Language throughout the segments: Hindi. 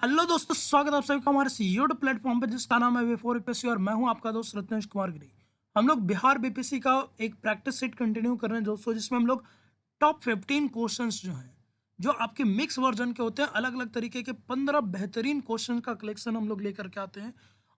हेलो दोस्तों, स्वागत है आप सभी का हमारे इस यूट्यूब प्लेटफॉर्म पे जिसका नाम है वे फोर बीपीएससी और मैं हूं आपका दोस्त रत्नेश कुमार गिरी। हम लोग बिहार बीपीएससी का एक प्रैक्टिस सेट कंटिन्यू कर रहे हैं दोस्तों, जिसमें हम लोग टॉप 15 क्वेश्चंस जो हैं, जो आपके मिक्स वर्जन के होते हैं, अलग अलग तरीके के 15 बेहतरीन क्वेश्चन का कलेक्शन हम लोग लेकर के आते हैं।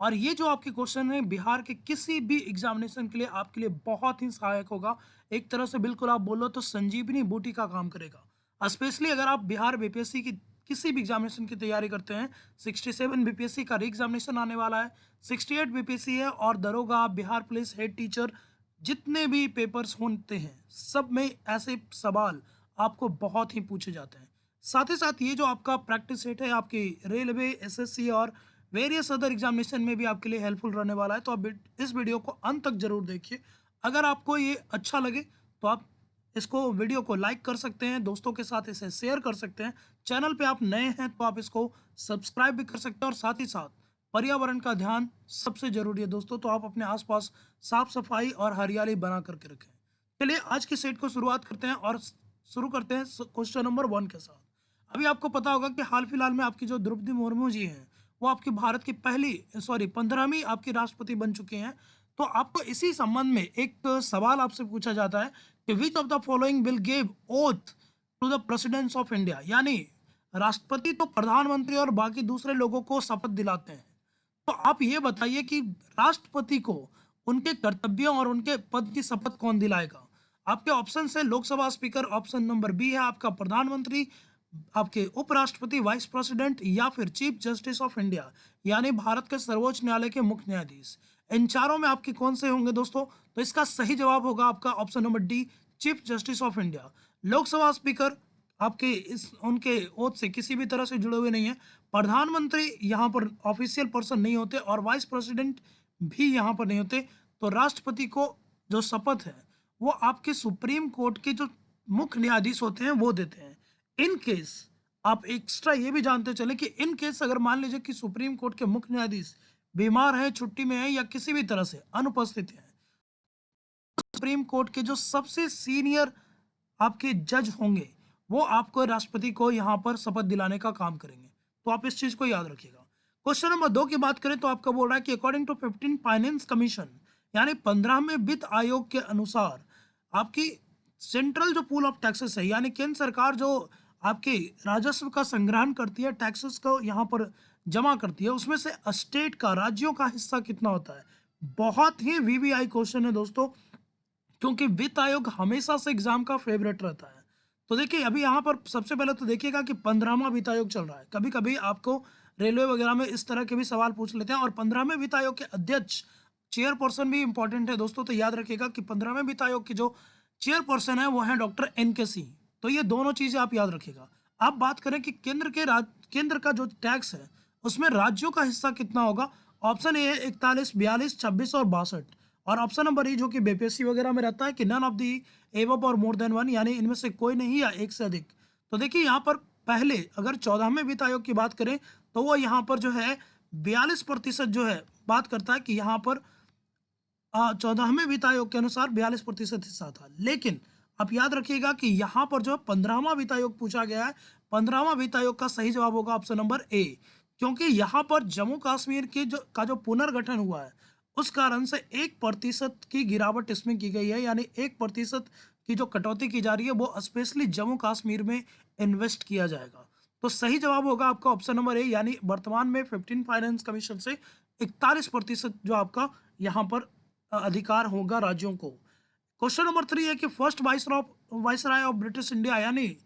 और ये जो आपके क्वेश्चन है बिहार के किसी भी एग्जामिनेशन के लिए आपके लिए बहुत ही सहायक होगा। एक तरह से बिल्कुल आप बोलो तो संजीवनी बूटी का काम करेगा, स्पेशली अगर आप बिहार बीपीएससी की किसी भी एग्जामिनेशन की तैयारी करते हैं। 67 बीपीएससी का री एग्जामिनेशन आने वाला है, 68 बीपीएससी है, और दरोगा, बिहार पुलिस, हेड टीचर, जितने भी पेपर्स होते हैं सब में ऐसे सवाल आपको बहुत ही पूछे जाते हैं। साथ ही साथ ये जो आपका प्रैक्टिस सेट है आपकी रेलवे, एसएससी और वेरियस अदर एग्जामिनेशन में भी आपके लिए हेल्पफुल रहने वाला है। तो आप इस वीडियो को अंत तक जरूर देखिए। अगर आपको ये अच्छा लगे तो आप इसको वीडियो को लाइक कर सकते हैं, दोस्तों के साथ इसे शेयर कर सकते हैं। चैनल पे आप नए हैं तो आप इसको सब्सक्राइब भी कर सकते हैं। और साथ ही साथ पर्यावरण का ध्यान सबसे जरूरी है दोस्तों, तो आप अपने आसपास साफ सफाई और हरियाली बना करके रखें। चलिए आज के सेट को शुरुआत करते हैं और शुरू करते हैं क्वेश्चन नंबर 1 के साथ। अभी आपको पता होगा कि हाल फिलहाल में आपकी जो द्रौपदी मुर्मू जी हैं, वो आपकी भारत की पहली 15वीं आपकी राष्ट्रपति बन चुकी हैं। तो आपको इसी संबंध में एक सवाल आपसे पूछा जाता है कि which of the following will give oath to the presidents of India, यानी राष्ट्रपति तो प्रधानमंत्री और बाकी दूसरे लोगों को शपथ दिलाते हैं। तो आप ये बताइए कि राष्ट्रपति को उनके कर्तव्यों और उनके पद की शपथ कौन दिलाएगा। आपके ऑप्शन है Lok Sabha speaker, option number B है आपका प्रधानमंत्री, आपके उपराष्ट्रपति, वाइस प्रेसिडेंट, या फिर चीफ जस्टिस ऑफ इंडिया, यानी भारत के सर्वोच्च न्यायालय के मुख्य न्यायाधीश। इन चारों में आपके कौन से होंगे दोस्तों? तो इसका सही जवाब होगा आपका option number D, chief justice of India. Lok Sabha speaker आपके इस उनके ओथ से किसी भी तरह से जुड़े हुए नहीं है। प्रधानमंत्री यहाँ पर ऑफिशियल पर्सन नहीं होते और वाइस प्रेसिडेंट भी यहाँ पर नहीं होते। तो राष्ट्रपति को जो शपथ है वो आपके सुप्रीम कोर्ट के जो मुख्य न्यायाधीश होते हैं वो देते हैं। इन केस आप एक्स्ट्रा ये भी जानते चले कि इन केस अगर मान लीजिए कि सुप्रीम कोर्ट के मुख्य न्यायाधीश बीमार है, छुट्टी में है, या किसी भी तरह से अनुपस्थित है, सुप्रीम कोर्ट के जो सबसे सीनियर आपके जज होंगे वो आपको राष्ट्रपति को यहाँ पर शपथ दिलाने का काम करेंगे। तो आप इस चीज को याद रखिएगा। क्वेश्चन नंबर 2 की बात करें तो आपका बोल रहा है कि अकॉर्डिंग टू 15 फाइनेंस कमीशन, यानी 15वें वित्त आयोग के अनुसार आपकी सेंट्रल जो पूल ऑफ टैक्सेस है, यानी केंद्र सरकार जो आपके राजस्व का संग्रहण करती है, टैक्सेस को यहाँ पर जमा करती है, उसमें से स्टेट का, राज्यों का हिस्सा कितना होता है। बहुत ही वीवीआई क्वेश्चन है दोस्तों, क्योंकि वित्त आयोग हमेशा से एग्जाम का फेवरेट रहता है। तो देखिए अभी यहाँ पर सबसे पहले तो देखिएगा कि 15वां वित्त आयोग चल रहा है। कभी कभी आपको रेलवे वगैरह में इस तरह के भी सवाल पूछ लेते हैं। और 15वें वित्त आयोग के अध्यक्ष, चेयरपर्सन भी इंपॉर्टेंट है दोस्तों। तो याद रखिएगा कि 15वें वित्त आयोग की जो चेयरपर्सन है वो है डॉक्टर NK सिंह। तो ये दोनों चीजें आप याद रखिएगा। आप बात करें कि केंद्र का जो टैक्स है उसमें राज्यों का हिस्सा कितना होगा। ऑप्शन ए है 41, 42, 26 और 62। और ऑप्शन नंबर ई जो कि बीपीएससी वगैरह में रहता है कि नन ऑफ दी एबव और मोर देन वन, यानी इनमें से कोई नहीं या एक से अधिक। तो देखिए यहाँ पर पहले अगर 14वें वित्त आयोग की बात करें तो वो यहाँ पर जो है 42% जो है बात करता है कि यहाँ पर 14वें वित्त आयोग के अनुसार 42% हिस्सा था। लेकिन आप याद रखिएगा कि यहाँ पर जो 15वां वित्त आयोग पूछा गया है, 15वां वित्त आयोग का सही जवाब होगा ऑप्शन नंबर ए। क्योंकि यहाँ पर जम्मू कश्मीर के जो पुनर्गठन हुआ है उस कारण से 1% की गिरावट इसमें की गई है, यानी 1% की जो कटौती की जा रही है वो स्पेशली जम्मू कश्मीर में इन्वेस्ट किया जाएगा। तो सही जवाब होगा आपका ऑप्शन नंबर ए, यानी वर्तमान में 15 फाइनेंस कमीशन से 41% जो आपका यहाँ पर अधिकार होगा राज्यों को। क्वेश्चन नंबर 3 है कि first viceroy of British India, यानी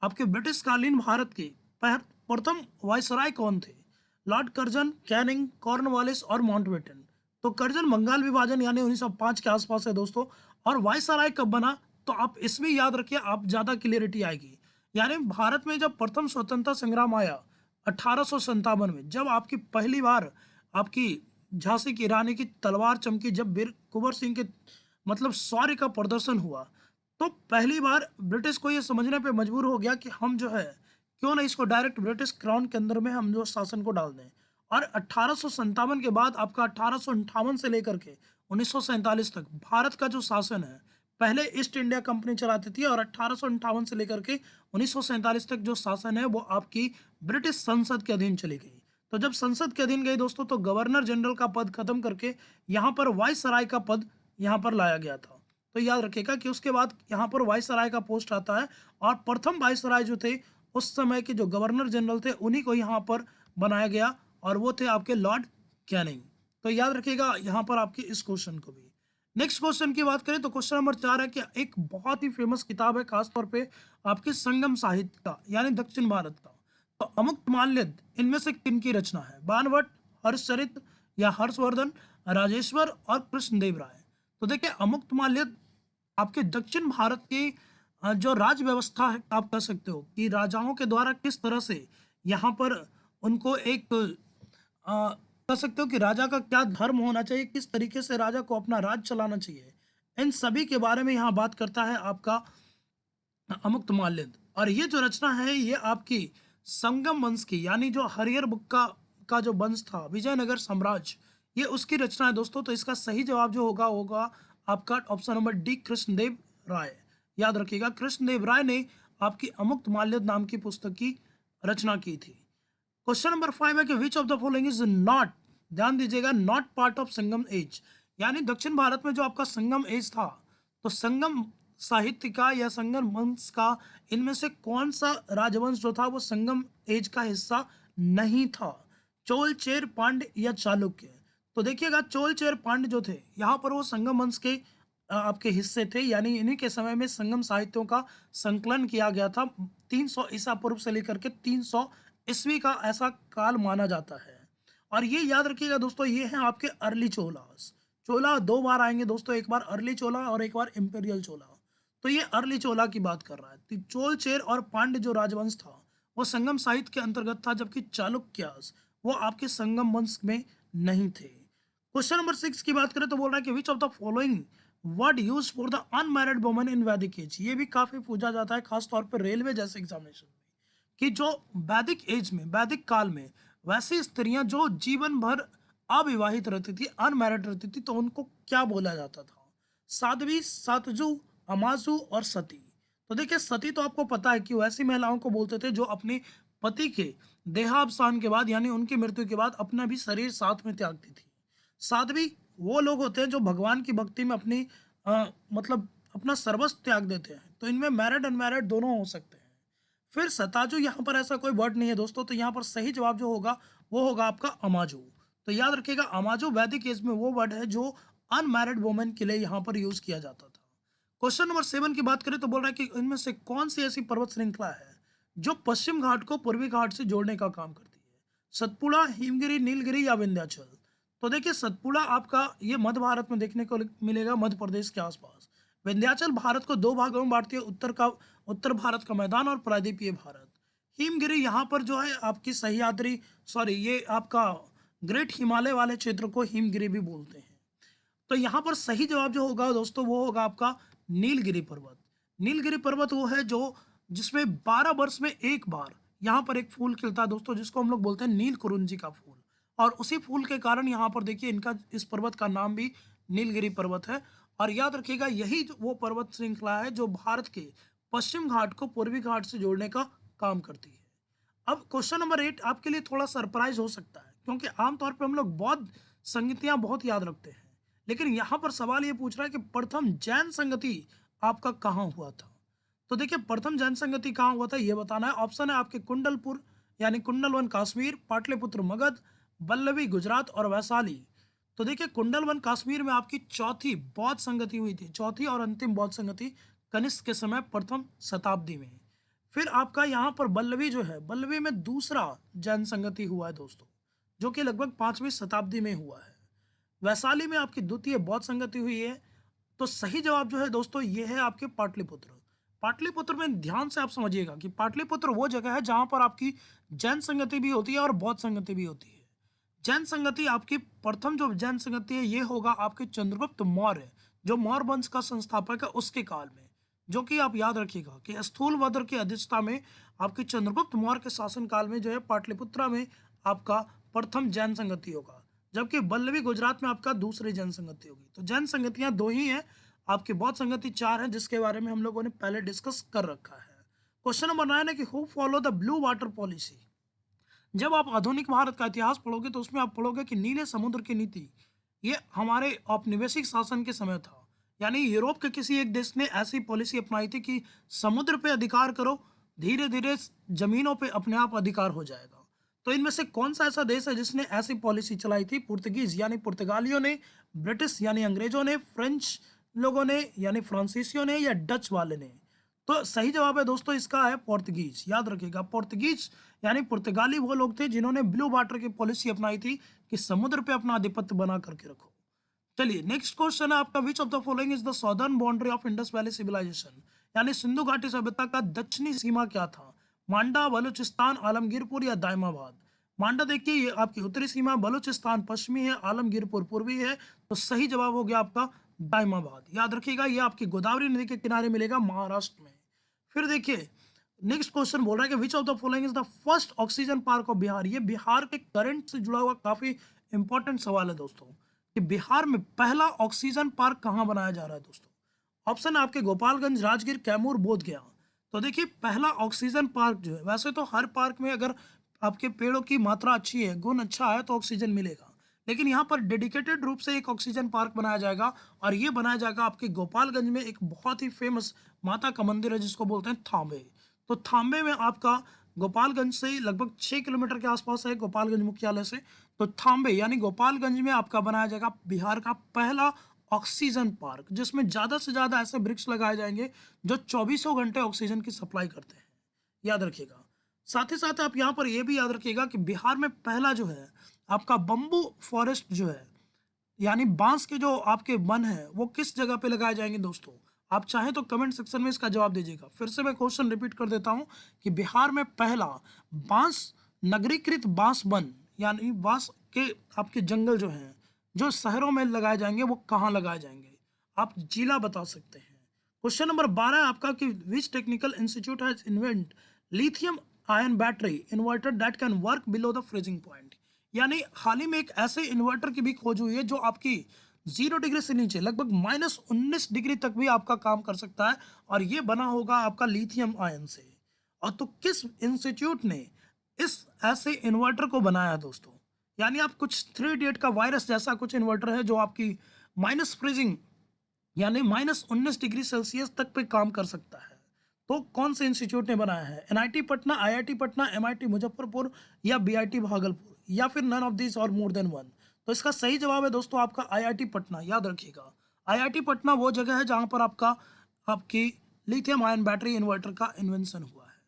आपके ब्रिटिश कालीन भारत के प्रथम वाइसराय कौन थे? लॉर्ड कर्जन, कैनिंग, कॉर्नवालिस और माउंटबेटन। तो कर्जन बंगाल विभाजन यानी 1905 के आसपास है दोस्तों। और वाइसराय कब बना तो आप इसमें याद रखिए, आप ज्यादा क्लियरिटी आएगी। यानी भारत में जब प्रथम स्वतंत्रता संग्राम आया 1857 में, जब आपकी पहली बार आपकी झांसी की रानी की तलवार चमकी, जब वीर कुंवर सिंह के मतलब शौर्य का प्रदर्शन हुआ, तो पहली बार ब्रिटिश को ये समझने पे मजबूर हो गया कि हम जो है क्यों ना इसको डायरेक्ट ब्रिटिश क्राउन के अंदर में हम जो शासन को डाल दें। और 1857 के बाद आपका 1858 से लेकर के 1947 तक भारत का जो शासन है पहले ईस्ट इंडिया कंपनी चलाती थी और 1858 से लेकर के 1947 तक जो शासन है वो आपकी ब्रिटिश संसद के अधीन चली गई। तो जब संसद के अधीन गई दोस्तों, तो गवर्नर जनरल का पद खत्म करके यहाँ पर वाइसराय का पद यहाँ पर लाया गया था। तो याद रखिएगा कि उसके बाद यहाँ पर वाइसराय का पोस्ट आता है, और प्रथम वाइसराय जो थे उस समय के जो गवर्नर जनरल थे उन्हीं को यहाँ पर बनाया गया, और वो थे आपके लॉर्ड कैनिंग। तो याद रखिएगा यहाँ पर आपके इस क्वेश्चन को भी। नेक्स्ट क्वेश्चन की बात करें तो क्वेश्चन नंबर 4 है कि एक बहुत ही फेमस किताब है खासतौर पे आपके संगम साहित्य का यानी दक्षिण भारत का। तो अमुक्तमाल्यद इनमें से किन की रचना है? बाणभट्ट, हर्षचरित या हर्षवर्धन, राजेश्वर और कृष्णदेव राय। तो देखिए अमुक्तमाल्यद आपके दक्षिण भारत की जो राज व्यवस्था है आप कह सकते हो कि राजाओं के द्वारा किस तरह से यहाँ पर उनको एक कह सकते हो कि राजा का क्या धर्म होना चाहिए, किस तरीके से राजा को अपना राज चलाना चाहिए, इन सभी के बारे में यहाँ बात करता है आपका अमुक्तमाल्यद। और ये जो रचना है ये आपकी संगम वंश की यानी जो हरिहर बुक्का का जो वंश था विजयनगर साम्राज्य, ये उसकी रचना है दोस्तों। तो इसका सही जवाब जो होगा होगा आपका ऑप्शन नंबर डी, कृष्णदेव राय। याद रखिएगा कृष्णदेव राय ने आपकी अमुक्तमाल्यद नाम की पुस्तक की रचना की थी। क्वेश्चन नंबर 5 है कि which of the following is not, ध्यान दीजिएगा, not part of Sangam age. यानी दक्षिण भारत में जो आपका संगम एज था, तो संगम साहित्य का या संगम वंश का इनमें से कौन सा राजवंश जो था वो संगम एज का हिस्सा नहीं था? चोल, चेर, पांड्य या चालुक्य। तो देखिएगा चोल, चेर, पांड्य जो थे यहाँ पर वो संगम वंश के आपके हिस्से थे, यानी इन्हीं के समय में संगम साहित्यों का संकलन किया गया था। 300 ईसा पूर्व से लेकर के 300 ईस्वी का ऐसा काल माना जाता है। और ये याद रखिएगा दोस्तों, ये हैं आपके अर्ली चोलास। चोला दो बार आएंगे दोस्तों, एक बार अर्ली चोला और एक बार इंपीरियल चोला। तो ये अर्ली चोला की बात कर रहा है। तो चोल, चेर और पांड्य जो राजवंश था वो संगम साहित्य के अंतर्गत था, जबकि चालुक्यास वो आपके संगम वंश में नहीं थे। क्वेश्चन नंबर 6 की बात करें तो बोल रहा है कि which of the following word use for the unmarried woman in वैदिक एज। ये भी काफी पूछा जाता है खासतौर पर रेलवे जैसे एग्जामिनेशन में, कि जो वैदिक एज में, वैदिक काल में वैसी स्त्रियां जो जीवन भर अविवाहित रहती थी, अनमैरिड रहती थी, तो उनको क्या बोला जाता था? साध्वी, सातजू, अमाजू और सती। तो देखिए सती तो आपको पता है कि वैसी महिलाओं को बोलते थे जो अपने पति के देहावसान के बाद यानी उनकी मृत्यु के बाद अपना भी शरीर साथ में त्यागती थी। साध्वी वो लोग होते हैं जो भगवान की भक्ति में अपनी मतलब अपना सर्वस्व त्याग देते हैं। तो इनमें मैरिड अनमैरिड दोनों हो सकते हैं। फिर सताजू, यहाँ पर ऐसा कोई वर्ड नहीं है दोस्तों, तो यहाँ पर सही जवाब जो होगा वो होगा आपका अमाजू। तो याद रखिएगा अमाजू वैदिक एज में वो वर्ड है जो अनमैरिड वुमेन के लिए यहाँ पर यूज किया जाता था। क्वेश्चन नंबर 7 की बात करें तो बोल रहा है कि इनमें से कौन सी ऐसी पर्वत श्रृंखला है जो पश्चिम घाट को पूर्वी घाट से जोड़ने का काम करती है? सतपुड़ा, हिमगिरी, नीलगिरी या विंध्याचल। तो देखिए सतपुड़ा आपका ये मध्य भारत में देखने को मिलेगा, मध्य प्रदेश के आसपास। विंध्याचल भारत को दो भागों में बांटती है, उत्तर भारत का मैदान और प्रायद्वीपीय भारत। हिमगिरी यहाँ पर जो है आपकी सह्याद्री, सॉरी ये आपका ग्रेट हिमालय वाले क्षेत्र को हिमगिरी भी बोलते हैं। तो यहाँ पर सही जवाब जो होगा दोस्तों वो होगा आपका नीलगिरी पर्वत। नीलगिरी पर्वत वो है जो जिसमें 12 वर्ष में एक बार यहाँ पर एक फूल खिलता है दोस्तों, जिसको हम लोग बोलते हैं नील कुरुंजी का फूल। और उसी फूल के कारण यहाँ पर देखिए इनका इस पर्वत का नाम भी नीलगिरी पर्वत है। और याद रखिएगा यही वो पर्वत श्रृंखला है जो भारत के पश्चिम घाट को पूर्वी घाट से जोड़ने का काम करती है। अब क्वेश्चन नंबर 8 आपके लिए थोड़ा सरप्राइज हो सकता है, क्योंकि आमतौर पर हम लोग बौद्ध संगतियां बहुत याद रखते हैं, लेकिन यहाँ पर सवाल ये पूछ रहा है कि प्रथम जैन संगति आपका कहाँ हुआ था? तो देखिए प्रथम जैन संगति कहाँ हुआ था ये बताना है। ऑप्शन है आपके कुंडलपुर यानी कुंडलवन कश्मीर, पाटलिपुत्र मगध, बल्लवी गुजरात और वैशाली। तो देखिए कुंडलवन कश्मीर में आपकी चौथी बौद्ध संगति हुई थी, चौथी और अंतिम बौद्ध संगति कनिष्क के समय प्रथम शताब्दी में। फिर आपका यहाँ पर बल्लवी जो है, बल्लवी में दूसरा जैन संगति हुआ है दोस्तों, जो कि लगभग 5वीं शताब्दी में हुआ है। वैशाली में आपकी द्वितीय बौद्ध संगति हुई है। तो सही जवाब जो है दोस्तों ये है आपके पाटलिपुत्र। पाटलिपुत्र में ध्यान से आप समझिएगा कि पाटलिपुत्र वो जगह है जहां पर आपकी जैन संगति भी होती है और बौद्ध संगति भी होती है। जैन संगति आपकी प्रथम जो जैन संगति है ये होगा आपके चंद्रगुप्त मौर्य, जो मौर्य वंश का संस्थापक है उसके काल में, जो कि आप याद रखिएगा कि स्थूलभद्र की अध्यक्षता में आपके चंद्रगुप्त मौर्य के शासन काल में जो है पाटलिपुत्रा में आपका प्रथम जैन संगति होगा, जबकि बल्लवी गुजरात में आपका दूसरी जैन संगति होगी। तो जैन संगतियां दो ही हैं, आपकी बहुत संगति 4 है, जिसके बारे में हम लोगों ने पहले डिस्कस कर रखा है। क्वेश्चन नंबर 9 है कि who follow the blue water policy. जब आप आधुनिक भारत का इतिहास पढ़ोगे तो उसमें आप पढ़ोगे कि नीले समुद्र की नीति ये हमारे औपनिवेशिक शासन के समय था। यानी यूरोप के किसी एक देश ने ऐसी पॉलिसी अपनाई थी कि समुद्र पे अधिकार करो, धीरे धीरे जमीनों पे अपने आप अधिकार हो जाएगा। तो इनमें से कौन सा ऐसा देश है जिसने ऐसी पॉलिसी चलाई थी? पुर्तगीज यानी पुर्तगालियों ने, ब्रिटिश यानी अंग्रेजों ने, फ्रेंच लोगों ने यानी फ्रांसीसियों ने, या डच वाले ने? तो सही जवाब है दोस्तों इसका है पोर्तुगीज। याद रखिएगा, पोर्तुगीज यानी पुर्तगाली वो लोग थे जिन्होंने ब्लू वाटर की पॉलिसी अपनाई थी कि समुद्र पे अपना आधिपत्य बना करके रखो। चलिए नेक्स्ट क्वेश्चन है आपका, which of the following is the southern boundary of Indus valley civilization. यानी सिंधु घाटी सभ्यता का दक्षिणी सीमा क्या था? मांडा, बलूचिस्तान, आलमगीरपुर या दाइमाबाद? मांडा देखिए ये आपकी उत्तरी सीमा, बलूचिस्तान पश्चिमी है, आलमगीरपुर पूर्वी है। तो सही जवाब हो गया आपका दाइमाबाद। याद रखिएगा ये आपकी गोदावरी नदी के किनारे मिलेगा महाराष्ट्र में। फिर देखिए नेक्स्ट क्वेश्चन बोल रहा है कि which of the following is the first oxygen park of Bihar. ये बिहार के करंट से जुड़ा हुआ काफी इंपॉर्टेंट सवाल है दोस्तों कि बिहार में पहला ऑक्सीजन पार्क कहाँ बनाया जा रहा है दोस्तों। ऑप्शन है आपके गोपालगंज, राजगीर, कैमूर, बोधगया। तो देखिए पहला ऑक्सीजन पार्क जो है, वैसे तो हर पार्क में अगर आपके पेड़ों की मात्रा अच्छी है, गुण अच्छा है तो ऑक्सीजन मिलेगा, लेकिन यहाँ पर डेडिकेटेड रूप से एक ऑक्सीजन पार्क बनाया जाएगा और ये बनाया जाएगा आपके गोपालगंज में। एक बहुत ही फेमस माता का मंदिर है जिसको बोलते हैं थांबे। तो थांबे में आपका गोपालगंज से लगभग 6 किलोमीटर के आसपास है, गोपालगंज मुख्यालय से। तो थांबे यानी गोपालगंज में आपका बनाया जाएगा बिहार का पहला ऑक्सीजन पार्क, जिसमें ज़्यादा से ज़्यादा ऐसे वृक्ष लगाए जाएंगे जो चौबीसों घंटे ऑक्सीजन की सप्लाई करते हैं। याद रखिएगा। साथ ही साथ आप यहाँ पर यह भी याद रखिएगा कि बिहार में पहला जो है आपका बम्बू फॉरेस्ट जो है, यानी बांस के जो आपके वन है वो किस जगह पे लगाए जाएंगे दोस्तों? आप चाहें तो कमेंट सेक्शन में इसका जवाब दीजिएगा। फिर से मैं क्वेश्चन रिपीट कर देता हूं कि बिहार में पहला बांस नगरीकृत बांस वन यानी बांस के आपके जंगल जो हैं जो शहरों में लगाए जाएंगे वो कहाँ लगाए जाएंगे? आप जिला बता सकते हैं। क्वेश्चन नंबर 12 है आपका कि which technical institute has invent lithium ion battery inverter that can work below the freezing point. यानी हाल ही में एक ऐसे इन्वर्टर की भी खोज हुई है जो आपकी 0 डिग्री से नीचे लगभग -19 डिग्री तक भी आपका काम कर सकता है, और ये बना होगा आपका लिथियम आयन से। और तो किस इंस्टीट्यूट ने इस ऐसे इन्वर्टर को बनाया दोस्तों? यानी आप कुछ 3 इडियट का वायरस जैसा कुछ इन्वर्टर है जो आपकी माइनस फ्रीजिंग यानी -19 डिग्री सेल्सियस तक पे काम कर सकता है। तो कौन से इंस्टीट्यूट ने बनाया है? NIT Patna, IIT Patna, MIT Muzaffarpur या बीआईटी भागलपुर, या फिर नन ऑफ दिस और मोर देन वन? तो इसका सही जवाब है दोस्तों आपका आईआईटी पटना। याद रखिएगा आईआईटी पटना वो जगह है जहां पर आपका आपकी लिथियम आयन बैटरी इन्वर्टर का इन्वेंशन हुआ है।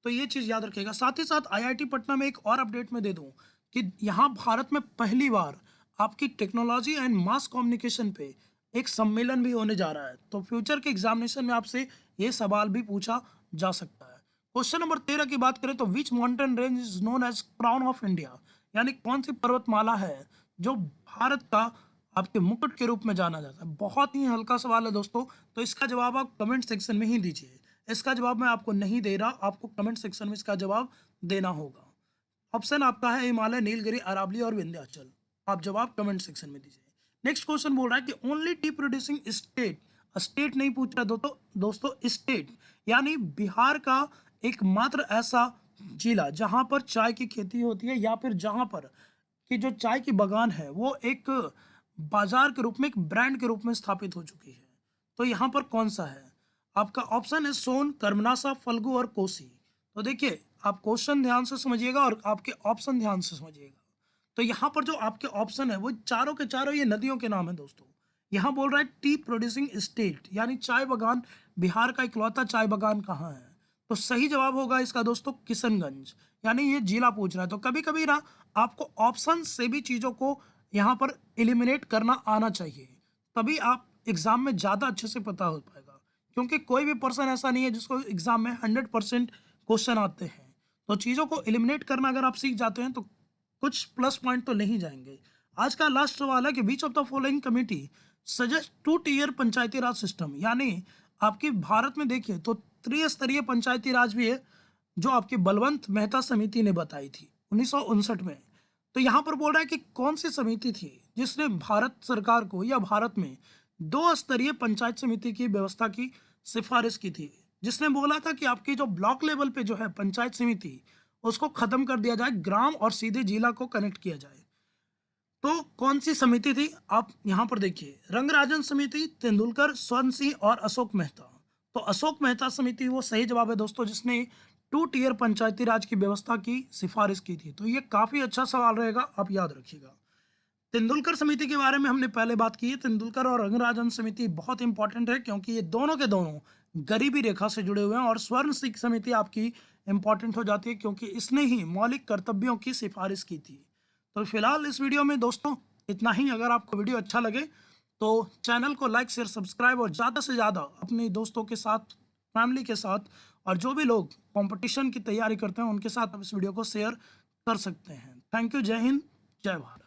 तो ये चीज़ याद रखिएगा। साथ ही साथ आईआईटी पटना में एक और अपडेट मैं दे दूं कि यहाँ भारत में पहली बार आपकी टेक्नोलॉजी एंड मास कम्युनिकेशन पे एक सम्मेलन भी होने जा रहा है। तो फ्यूचर के एग्जामिनेशन में आपसे ये सवाल भी पूछा जा सकता है। क्वेश्चन नंबर 13 की बात करें तो which mountain range is known as crown of India. यानी कौन सी पर्वतमाला है जो भारत का आपके मुकुट के रूप में जाना जाता है? बहुत ही हल्का सवाल है दोस्तों, तो इसका जवाब आप कमेंट सेक्शन में ही दीजिए। इसका जवाब मैं आपको नहीं दे रहा, आपको कमेंट सेक्शन में इसका जवाब देना होगा। ऑप्शन आपका है हिमालय, नीलगिरी, अरावली और विंध्याचल। आप जवाब कमेंट सेक्शन में दीजिए। नेक्स्ट क्वेश्चन बोल रहा है कि only T producing state, state नहीं पूछ रहा दोस्तों स्टेट यानी बिहार का एकमात्र ऐसा जिला जहां पर चाय की खेती होती है, या फिर जहां पर कि जो चाय की बागान है वो एक बाजार के रूप में, एक ब्रांड के रूप में स्थापित हो चुकी है। तो यहाँ पर कौन सा है? आपका ऑप्शन है सोन, कर्मनासा, फल्गु और कोसी। तो देखिए आप क्वेश्चन ध्यान से समझिएगा और आपके ऑप्शन ध्यान से समझिएगा। तो यहाँ पर जो आपके ऑप्शन है वो चारों के चारों ये नदियों के नाम है दोस्तों। यहाँ बोल रहा है टी प्रोड्यूसिंग स्टेट यानी चाय बागान, बिहार का इकलौता चाय बागान कहाँ है? तो सही जवाब होगा इसका दोस्तों किशनगंज, यानी ये जिला पूछ रहा है। तो कभी कभी ना आपको ऑप्शन से भी चीज़ों को यहाँ पर एलिमिनेट करना आना चाहिए, तभी आप एग्जाम में ज़्यादा अच्छे से पता हो पाएगा। क्योंकि कोई भी पर्सन ऐसा नहीं है जिसको एग्जाम में 100% क्वेश्चन आते हैं। तो चीज़ों को एलिमिनेट करना अगर आप सीख जाते हैं तो कुछ प्लस पॉइंट तो नहीं जाएंगे। आज का लास्ट सवाल है कि which of the following committee suggest 2 tier Panchayati Raj system. यानी आपकी भारत में देखिए तो त्रिस्तरीय पंचायती राज भी है जो आपकी बलवंत मेहता समिति ने बताई थी 1959 में। तो यहाँ पर बोल रहा है कि कौन सी समिति थी जिसने भारत सरकार को या भारत में दो स्तरीय पंचायत समिति की व्यवस्था की सिफारिश की थी, जिसने बोला था कि आपकी जो ब्लॉक लेवल पे जो है पंचायत समिति, उसको खत्म कर दिया जाए, ग्राम और सीधे जिला को कनेक्ट किया जाए। तो कौन सी समिति थी, आप यहाँ पर देखिए, रंगराजन समिति, तेंदुलकर, स्वर्ण सिंह और अशोक मेहता। तो अशोक मेहता समिति वो सही जवाब है दोस्तों, जिसने टू टीयर पंचायती राज की व्यवस्था की सिफारिश की थी। तो ये काफी अच्छा सवाल रहेगा, आप याद रखिएगा। तेंदुलकर समिति के बारे में हमने पहले बात की है। तेंदुलकर और रंगराजन समिति बहुत इंपॉर्टेंट है, क्योंकि ये दोनों के दोनों गरीबी रेखा से जुड़े हुए हैं। और स्वर्ण सिंह समिति आपकी इंपॉर्टेंट हो जाती है, क्योंकि इसने ही मौलिक कर्तव्यों की सिफारिश की थी। तो फिलहाल इस वीडियो में दोस्तों इतना ही। अगर आपको वीडियो अच्छा लगे तो चैनल को लाइक शेयर सब्सक्राइब और ज़्यादा से ज़्यादा अपने दोस्तों के साथ, फैमिली के साथ, और जो भी लोग कंपटीशन की तैयारी करते हैं उनके साथ आप इस वीडियो को शेयर कर सकते हैं। Thank you. जय हिंद, जय भारत।